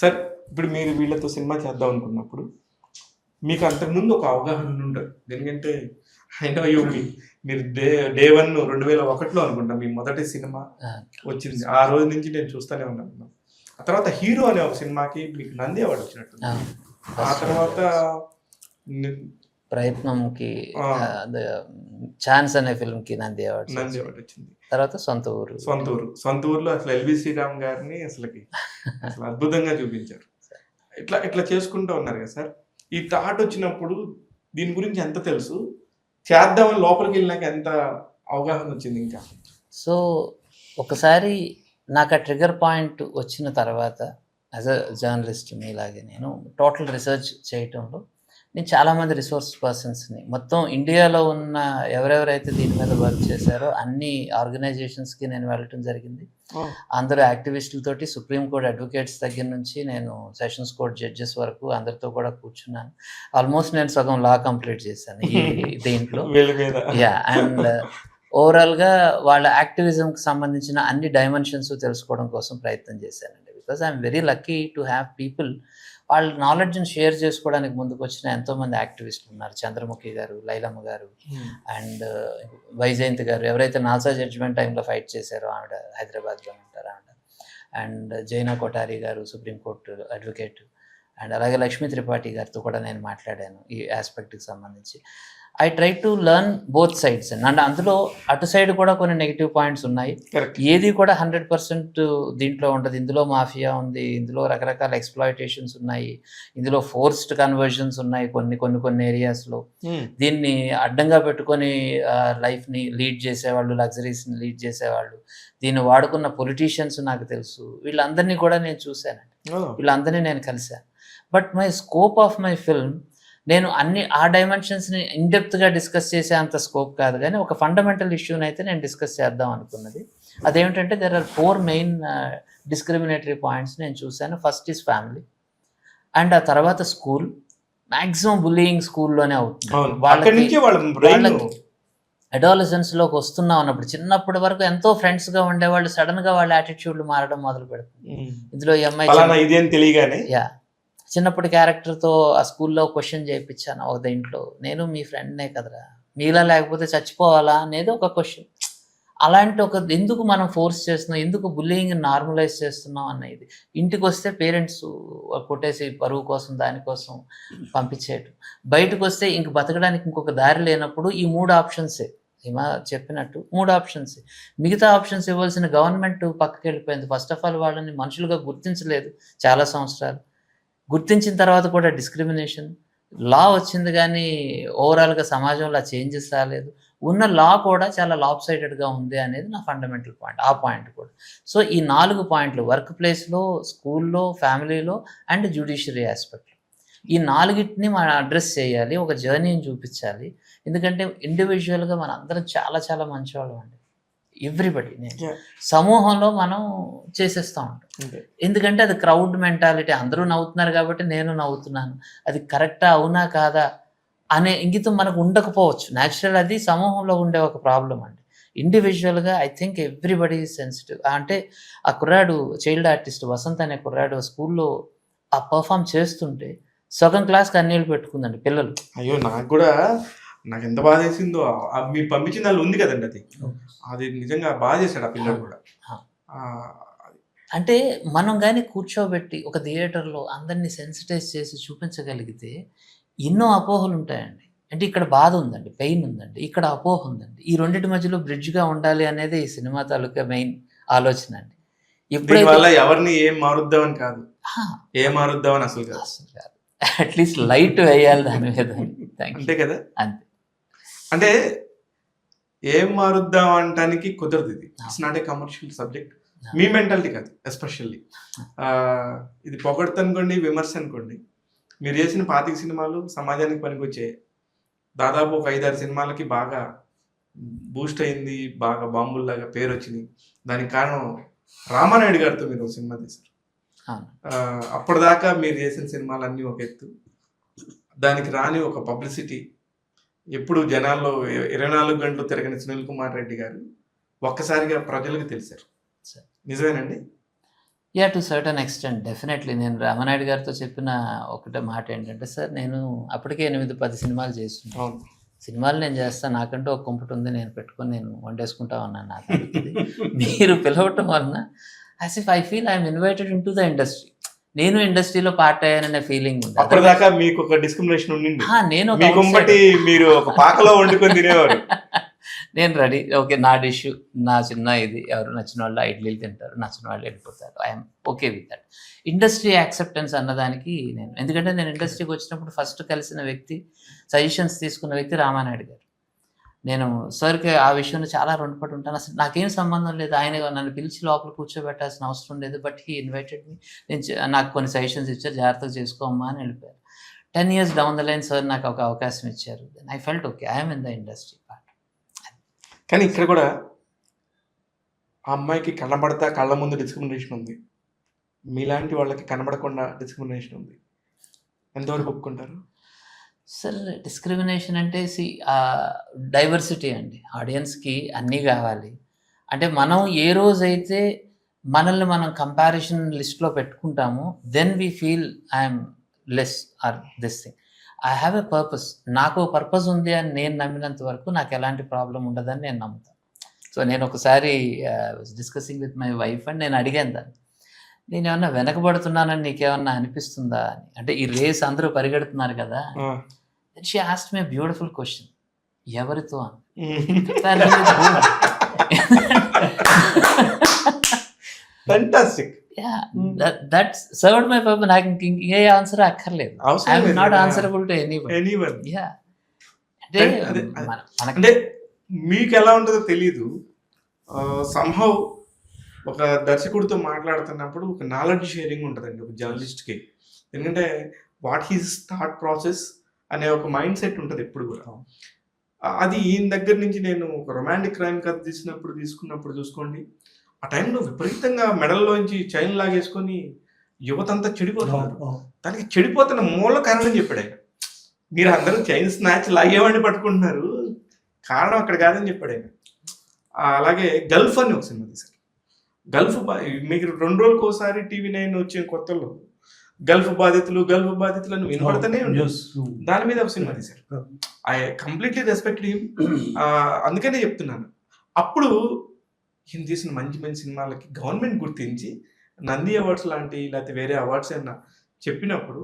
Sir ఇప్పుడు మీరు వీళ్ళతో సినిమా చేద్దాం అనుకున్నప్పుడు మీకు అంతకుముందు ఒక అవగాహన ఉండదు. ఎందుకంటే ఐ నో యూ మీరు డే 1 2001లో అనుకుంటా మీ మొదటి సినిమా వచ్చింది. ఆ రోజు నుంచి నేను చూస్తూనే ఉన్నాను. ఆ తర్వాత 'హీరో' అనే ఒక సినిమాకి మీకు నంది అవార్డ్ వచ్చినట్టుంది. ఆ తర్వాత ప్రయత్నంకి ఛాన్స్ అనే ఫిల్మ్ కి నంది అవార్డ్ వచ్చింది. తర్వాత సొంత ఊరులో అసలు ఎల్వి శ్రీరామ్ గారిని అసలు అద్భుతంగా చూపించారు. ఇట్లా చేసుకుంటూ ఉన్నారు కదా సార్. ఈ థాట్ వచ్చినప్పుడు దీని గురించి ఎంత తెలుసు, చేద్దామని లోపలికి వెళ్ళినాక ఎంత అవగాహన వచ్చింది ఇంకా? సో ఒకసారి నాకు ఆ ట్రిగర్ పాయింట్ వచ్చిన తర్వాత యాజ్ అ జర్నలిస్ట్ మీలాగే నేను టోటల్ రీసెర్చ్ చేయటంలో నేను చాలామంది రిసోర్స్ పర్సన్స్ని మొత్తం ఇండియాలో ఉన్న ఎవరెవరైతే దీని మీద వర్క్ చేశారో అన్ని ఆర్గనైజేషన్స్కి నేను వెళ్ళటం జరిగింది. అందరూ యాక్టివిస్టులతోటి సుప్రీంకోర్టు అడ్వకేట్స్ దగ్గర నుంచి నేను సెషన్స్ కోర్ట్ జడ్జెస్ వరకు అందరితో కూడా కూర్చున్నాను. ఆల్మోస్ట్ నేను సగం లా కంప్లీట్ చేశాను ఈ దీంట్లో. అండ్ ఓవరాల్గా వాళ్ళ యాక్టివిజంకి సంబంధించిన అన్ని డైమెన్షన్స్ తెలుసుకోవడం కోసం ప్రయత్నం చేశానండి. Because I'm very lucky to have people వాళ్ళ నాలెడ్జ్ని షేర్ చేసుకోవడానికి ముందుకు వచ్చిన ఎంతోమంది యాక్టివిస్టులు ఉన్నారు. చంద్రముఖి గారు, లైలమ్మ గారు అండ్ వైజయంతి గారు, ఎవరైతే నాసా జడ్జిమెంట్ టైంలో ఫైట్ చేశారో ఆవిడ హైదరాబాద్లో ఉంటారు ఆవిడ. అండ్ జైనా కొఠారి గారు సుప్రీంకోర్టు అడ్వకేట్. అండ్ అలాగే లక్ష్మీ త్రిపాఠి గారితో కూడా నేను మాట్లాడాను ఈ ఆస్పెక్ట్కి సంబంధించి. I try to learn both sides and అందులో అటు సైడ్ కూడా కొన్ని నెగిటివ్ పాయింట్స్ ఉన్నాయి. ఏది కూడా 100% దీంట్లో ఉండదు. ఇందులో మాఫియా ఉంది, ఇందులో రకరకాల ఎక్స్ప్లాయిటేషన్స్ ఉన్నాయి, ఇందులో ఫోర్స్డ్ కన్వర్జన్స్ ఉన్నాయి కొన్ని ఏరియాస్లో. దీన్ని అడ్డంగా పెట్టుకొని లైఫ్ని లీడ్ చేసేవాళ్ళు, లగ్జరీస్ని లీడ్ చేసేవాళ్ళు, దీన్ని వాడుకున్న పొలిటీషియన్స్ నాకు తెలుసు. వీళ్ళందరినీ కూడా నేను చూశానండి, వీళ్ళందరినీ నేను కలిశాను. But my scope of my film నేను ఆ డైమెన్షన్స్ని ఇన్డెప్త్గా డిస్కస్ చేసే అంత స్కోప్ కాదు, కానీ ఒక ఫండమెంటల్ ఇష్యూని అయితే నేను డిస్కస్ చేద్దాం అనుకున్నది. అదేమిటంటే there are 4 main discriminatory points నేను చూశాను. ఫస్ట్ ఈజ్ ఫ్యామిలీ, అండ్ ఆ తర్వాత స్కూల్. మ్యాక్సిమం బుల్లియింగ్ స్కూల్లోనే అవుతుంది. వాళ్ళకి అడాలసెన్స్లోకి వస్తున్నాం అన్నప్పుడు చిన్నప్పటి వరకు ఎంతో ఫ్రెండ్స్గా ఉండేవాళ్ళు సడన్గా వాళ్ళ యాటిట్యూడ్లు మారడం మొదలు పెడుతుంది. ఇందులో ఈ అమ్మాయి చిన్నప్పటి క్యారెక్టర్తో ఆ స్కూల్లో క్వశ్చన్ చేయించాను ఒక దీంట్లో, నేను మీ ఫ్రెండ్నే కదరా, మీలా లేకపోతే చచ్చిపోవాలా అనేది ఒక క్వశ్చన్. అలాంటి ఎందుకు మనం ఫోర్స్ చేస్తున్నాం, ఎందుకు బుల్లింగ్ నార్మలైజ్ చేస్తున్నాం అనేది. ఇంటికి వస్తే పేరెంట్స్ కొట్టేసి పరువు కోసం దానికోసం పంపించేయటం, బయటకు వస్తే ఇంక బతకడానికి ఇంకొక దారి లేనప్పుడు ఈ 3 ఆప్షన్సే హిమా చెప్పినట్టు 3 ఆప్షన్స్. మిగతా ఆప్షన్స్ ఇవ్వాల్సిన గవర్నమెంట్ పక్కకి వెళ్ళిపోయింది. ఫస్ట్ ఆఫ్ ఆల్ వాళ్ళని మనుషులుగా గుర్తించలేదు చాలా సంవత్సరాలు. గుర్తించిన తర్వాత కూడా డిస్క్రిమినేషన్. లా వచ్చింది కానీ ఓవరాల్గా సమాజంలో చేంజెస్ రాలేదు. ఉన్న లా కూడా చాలా లాప్సైడెడ్గా ఉంది అనేది నా ఫండమెంటల్ పాయింట్. ఆ పాయింట్ కూడా. సో ఈ 4 పాయింట్లు వర్క్ ప్లేస్లో, స్కూల్లో, ఫ్యామిలీలో అండ్ జ్యుడిషియరీ ఆస్పెక్ట్లో, ఈ 4టిని మనం అడ్రస్ చేయాలి, ఒక జర్నీని చూపించాలి. ఎందుకంటే ఇండివిజువల్గా మన అందరం చాలా చాలా మంచివాళ్ళం అండి. ఎవ్రీబడి, నేను సమూహంలో మనం చేసేస్తూ ఉంటాం. ఎందుకంటే అది క్రౌడ్ మెంటాలిటీ. అందరూ నవ్వుతున్నారు కాబట్టి నేను నవ్వుతున్నాను. అది కరెక్టా అవునా కాదా అనే ఇంగితం మనకు ఉండకపోవచ్చు. న్యాచురల్, అది సమూహంలో ఉండే ఒక ప్రాబ్లం అండి. ఇండివిజువల్గా I think everybody is sensitive. అంటే ఆ కుర్రాడు చైల్డ్ ఆర్టిస్ట్ వసంత్ అనే కుర్రాడు స్కూల్లో ఆ పర్ఫామ్ చేస్తుంటే సగం క్లాస్కి అన్నీళ్ళు పెట్టుకుందండి పిల్లలు. అయ్యో, నాకు ఎంత బాధ వేసిందో. మీరు పంపించిన దానిలో ఉంది కదండి, అది నిజంగా బాధ చేశాడు ఆ పిల్లలు కూడా. అంటే మనం కానీ కూర్చోబెట్టి ఒక థియేటర్లో అందరినీ సెన్సిటైజ్ చేసి చూపించగలిగితే ఎన్నో అపోహలు ఉంటాయండి. అంటే ఇక్కడ బాధ ఉందండి, పెయిన్ ఉందండి, ఇక్కడ అపోహ ఉందండి, ఈ రెండింటి మధ్యలో బ్రిడ్జ్గా ఉండాలి అనేది ఈ సినిమా తాలూకా మెయిన్ ఆలోచన అండి. ఇప్పుడు ఎవరిని ఏం మారుద్దామని కాదు, ఏం మారుద్దామని అసలు కాదు, అట్లీస్ట్ లైట్ వేయాలి దాని మీద. అంతే కదా. అంటే ఏం మారుద్దాం అనటానికి కుదరదు. It's not a commercial subject. Me mentality కాదు ఎస్పెషల్లీ. ఇది పొగడ్త అనుకోండి, విమర్శ అనుకోండి. మీరు చేసిన 25 సినిమాలు సమాజానికి పనికొచ్చే, దాదాపు ఒక 5-6 సినిమాలకి బాగా బూస్ట్ అయింది, బాగా బాంబుల్లాగా పేరు వచ్చింది. దానికి కారణం రామానాయుడు గారితో మీరు సినిమా తీశారు. అప్పటిదాకా మీరు చేసిన సినిమాలు అన్నీ ఒక ఎత్తు, దానికి రాని ఒక పబ్లిసిటీ. ఎప్పుడు జనాల్లో 24 గంటలు తిరగని సునీల్ కుమార్ రెడ్డి గారు ఒక్కసారిగా ప్రజలకు తెలిసారు. నిజమేనండి? Yeah to certain extent definitely. నేను రామానాయుడు గారితో చెప్పిన ఒకటే మాట ఏంటంటే, సార్ నేను అప్పటికే 8-10 సినిమాలు చేస్తున్నాను. అవును. సినిమాలు నేను చేస్తాను, నాకంటూ ఒక కుంపటి ఉంది, నేను పెట్టుకొని నేను వండేసుకుంటా ఉన్నాను నాకు అవుతుంది. మీరు పిలవటం వలన as if I feel I'm invited in to the industry. నేను ఇండస్ట్రీలో పార్ట్ అయ్యాననే ఫీలింగ్ ఉంది. అప్పటిదాకా మీకు ఒక డిస్క్రిమినేషన్ ఉండింది. నేను మీ కుంపటి మీరు ఒక పాకలో వండుకొని తినేవారు. నేను రెడీ, ఓకే నా డిష్, నా చిన్న ఇది, ఎవరు నచ్చిన వాళ్ళు ఇడ్లీలు తింటారు, నచ్చిన వాళ్ళు వెళ్ళిపోతారు, I'm okay with that. Industry acceptance అన్నదానికి నేను, ఎందుకంటే నేను ఇండస్ట్రీకి వచ్చినప్పుడు ఫస్ట్ కలిసిన వ్యక్తి, సజెషన్స్ తీసుకున్న వ్యక్తి రామానాయుడు గారు. నేను సార్కి ఆ విషయంలో చాలా రుణపడి ఉంటాను. అసలు నాకేం సంబంధం లేదు, ఆయన నన్ను పిలిచి లోపల కూర్చోబెట్టాల్సిన అవసరం లేదు, బట్ హీ ఇన్వైటెడ్ మీ. నాకు కొన్ని సజెషన్స్ ఇచ్చారు, జాగ్రత్తగా చేసుకోమ్మా అని వెళ్ళిపోయారు. 10 years down the line sir నాకు ఒక అవకాశం ఇచ్చారు. I felt okay, I'm in the industry part. కానీ ఇక్కడ కూడా ఆ అమ్మాయికి కనబడతా కళ్ళ ముందు డిస్క్రిమినేషన్ ఉంది, మీలాంటి వాళ్ళకి కనబడకుండా డిస్క్రిమినేషన్ ఉంది. ఎంతవరకు ఒప్పుకుంటారు? సార్ డిస్క్రిమినేషన్ అంటే డైవర్సిటీ అండి. ఆడియన్స్కి అన్నీ కావాలి. అంటే మనం ఏ రోజైతే మనల్ని మనం కంపారిజన్ లిస్ట్లో పెట్టుకుంటామో then we feel I'm less or this thing. I have a purpose, నాకు పర్పస్ ఉంది అని నేను నమ్మినంత వరకు నాకు ఎలాంటి ప్రాబ్లం ఉండదని నేను నమ్ముతాను. సో నేను ఒకసారి discussing with my wife and నేను అడిగాను దాన్ని, నేను ఏమన్నా వెనకబడుతున్నానని నీకేమన్నా అనిపిస్తుందా అని. అంటే ఈ రేస్ అందరూ పరిగెడుతున్నారు కదా. She asked me beautiful question, ఎవరితో అని. Fantastic. That served my purpose. నాకు ఏ ఆన్సర్ అక్కర్లేదు. I am not answerable to anyone. Yeah అంటే మీకు ఎలా ఉంటుందో తెలీదు. సంహౌ ఒక దర్శకుడితో మాట్లాడుతున్నప్పుడు ఒక నాలెడ్జ్ షేరింగ్ ఉంటుందండి ఒక జర్నలిస్ట్కి. ఎందుకంటే వాట్ హీస్ థాట్ ప్రాసెస్ అనే ఒక మైండ్ సెట్ ఉంటుంది ఎప్పుడు కూడా. అది ఈయన దగ్గర నుంచి నేను ఒక రొమాంటిక్ క్రైమ్ కథ తీసుకున్నప్పుడు చూసుకోండి, ఆ టైంలో విపరీతంగా మెడల్లోంచి చైన్ లాగేసుకొని యువతంతా చెడిపోతున్నారు. దానికి చెడిపోతున్న మూల కారణం చెప్పాడు ఆయన. మీరు అందరూ చైన్ స్నాచ్ లాగేవాడిని పట్టుకుంటున్నారు, కారణం అక్కడ కాదని చెప్పాడు ఆయన. అలాగే గల్ఫ్ అని ఒక సినిమా తీశారు. గల్ఫ్ మీకు 2 రోజులకు ఒకసారి TV9 వచ్చిన కొత్తలో గల్ఫ్ బాధితులు అని వినపడుతూనే ఉండేది. దాని మీద ఒక సినిమా తీశారు. I completely respect him. అందుకనే చెప్తున్నాను, అప్పుడు ఈయన తీసిన మంచి మంచి సినిమాలకి గవర్నమెంట్ గుర్తించి నంది అవార్డ్స్ లాంటి లేకపోతే వేరే అవార్డ్స్ అయినా చెప్పినప్పుడు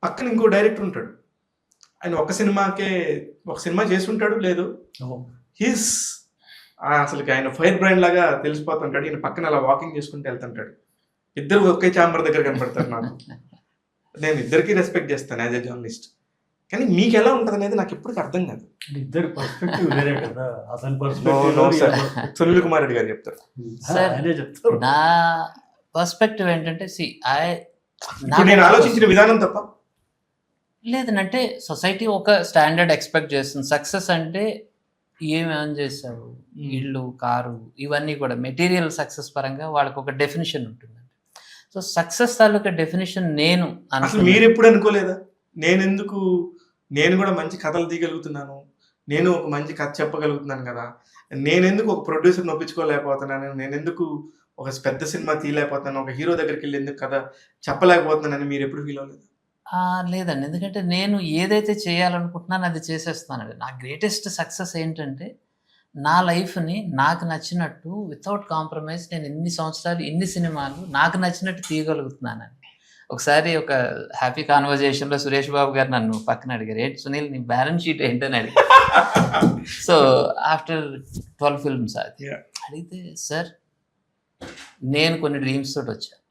పక్కన ఇంకో డైరెక్టర్ ఉంటాడు, ఆయన ఒక సినిమా చేసి ఉంటాడు లేదు, హీస్ అసలు ఆయన ఫైర్ బ్రాండ్ లాగా తెలిసిపోతుంటాడు. ఈయన పక్కన అలా వాకింగ్ చేసుకుంటూ వెళ్తుంటాడు. ఇద్దరు ఒకే ఛాంబర్ దగ్గర కనపడతారు నాకు. నేను ఇద్దరికి రెస్పెక్ట్ చేస్తాను యాజ్ ఎ జర్నలిస్ట్. కానీ మీకు ఎలా ఉంటుంది అనేది నాకు ఎప్పటికీ అర్థం కాదు. ఇద్దరు పర్స్పెక్టివ్ వేరే కదా. సునీల్ కుమార్ రెడ్డి గారు చెప్తారు. నా పర్స్పెక్టివ్ ఏంటంటే నేను ఆలోచించిన విధానం తప్ప లేదనంటే సొసైటీ ఒక స్టాండర్డ్ ఎక్స్పెక్ట్ చేస్తుంది. సక్సెస్ అంటే ఏమేం చేశారు, ఇల్లు, కారు, ఇవన్నీ కూడా మెటీరియల్ సక్సెస్ పరంగా వాళ్ళకి ఒక డెఫినేషన్ ఉంటుందండి. సో సక్సెస్ తాలూకా డెఫినేషన్ నేను మీరు ఎప్పుడు అనుకోలేదా, నేను కూడా మంచి కథలు తీయగలుగుతున్నాను, నేను ఒక మంచి కథ చెప్పగలుగుతున్నాను కదా, నేనెందుకు ఒక ప్రొడ్యూసర్ నొప్పించుకోలేకపోతున్నాను, నేనెందుకు ఒక పెద్ద సినిమా తీయలేకపోతున్నాను, ఒక హీరో దగ్గరికి వెళ్ళి ఎందుకు కథ చెప్పలేకపోతున్నానని మీరు ఎప్పుడు ఫీల్ అవ్వలేదు? లేదండి, ఎందుకంటే నేను ఏదైతే చేయాలనుకుంటున్నానో అది చేసేస్తానండి. నా గ్రేటెస్ట్ సక్సెస్ ఏంటంటే నా లైఫ్ని నాకు నచ్చినట్టు వితౌట్ కాంప్రమైజ్ నేను ఇన్ని సంవత్సరాలు ఇన్ని సినిమాలు నాకు నచ్చినట్టు తీయగలుగుతున్నానండి. ఒకసారి ఒక హ్యాపీ కాన్వర్జేషన్లో సురేష్ బాబు గారు నన్ను పక్కన అడిగారు, ఏంటి సునీల్ నీ బ్యాలెన్స్ షీట్ ఏంటని అడిగారు. సో ఆఫ్టర్ 12 films అది అడిగితే, సార్ నేను కొన్ని డ్రీమ్స్ తోటి వచ్చాను,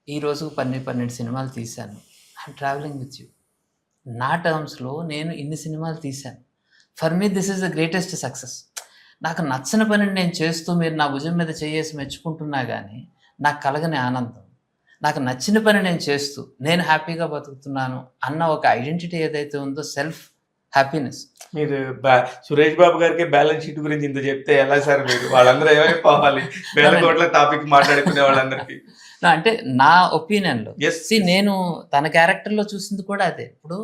ఈ రోజుకు 12 సినిమాలు తీశాను, ఐఎమ్ ట్రావెలింగ్ విత్ యూ, నా టర్మ్స్లో నేను ఇన్ని సినిమాలు తీశాను, for me this is the greatest success. నాకు నచ్చిన పనిని నేను చేస్తూ మీరు నా భుజం మీద చేసి మెచ్చుకుంటున్నా కానీ నాకు కలగని ఆనందం, నాకు నచ్చిన పని నేను చేస్తూ నేను హ్యాపీగా బతుకుతున్నాను అన్న ఒక ఐడెంటిటీ ఏదైతే ఉందో, సెల్ఫ్ హ్యాపీనెస్. మీరు సురేష్ బాబు గారికి బ్యాలెన్స్ షీట్ గురించి ఇంత చెప్తే ఎలా సార్, మీరు వాళ్ళందరూ ఏమైపోవాలి, వేల కోట్ల టాపిక్ మాట్లాడుకునే వాళ్ళందరికీ? అంటే నా ఒపీనియన్లో నేను తన క్యారెక్టర్లో చూసింది కూడా అదే. ఇప్పుడు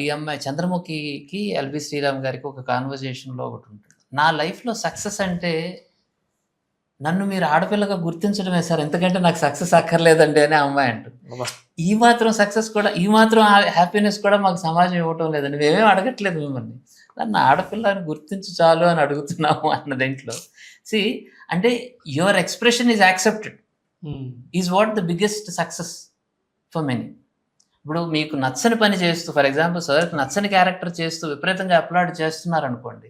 ఈ అమ్మాయి చంద్రముఖికి ఎల్బి శ్రీరామ్ గారికి ఒక కాన్వర్జేషన్లో ఒకటి ఉంటుంది, నా లైఫ్లో సక్సెస్ అంటే నన్ను మీరు ఆడపిల్లగా గుర్తించడమే సార్, ఎందుకంటే నాకు సక్సెస్ అక్కర్లేదండి అని ఆ అమ్మాయి అంటుంది. ఈ మాత్రం సక్సెస్ కూడా, ఈ మాత్రం హ్యాపీనెస్ కూడా మాకు సమాజం ఇవ్వటం లేదండి, మేమేం అడగట్లేదు మిమ్మల్ని, నన్ను ఆడపిల్లని గుర్తించు చాలు అని అడుగుతున్నాము అన్న దీంట్లో. సి అంటే your expression is accepted is what the biggest success for many. ఇప్పుడు మీకు నచ్చని పని చేస్తూ, ఫర్ ఎగ్జాంపుల్ సార్కి నచ్చని క్యారెక్టర్ చేస్తూ విపరీతంగా అప్లాడ్ చేస్తున్నారు అనుకోండి,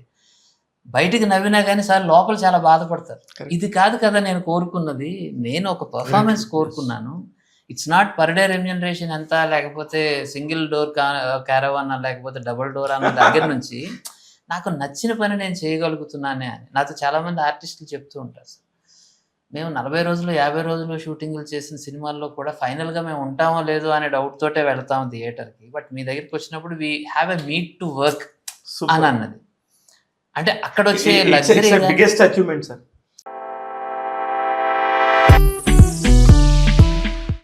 బయటికి నవ్వినా కానీ సార్ లోపల చాలా బాధపడతారు. ఇది కాదు కదా నేను కోరుకున్నది, నేను ఒక పర్ఫార్మెన్స్ కోరుకున్నాను. It's not per day remuneration ఎంత, లేకపోతే సింగిల్ డోర్ క్యారవాన్ లేకపోతే డబుల్ డోర్ అన్న దగ్గర నుంచి నాకు నచ్చిన పని నేను చేయగలుగుతున్నానే అని నాతో చాలామంది ఆర్టిస్టులు చెప్తూ ఉంటారు. సార్ మేము 40 రోజులు 50 రోజులు షూటింగ్లు చేసిన సినిమాల్లో కూడా ఫైనల్గా మేము ఉంటామో లేదో అనే డౌట్ తోటే వెళ్తాము థియేటర్కి, బట్ మీ దగ్గరికి వచ్చినప్పుడు we have a meet to work అని అన్నది. అంటే అక్కడ వచ్చే బిగ్గెస్ట్ అచీవ్మెంట్ సార్.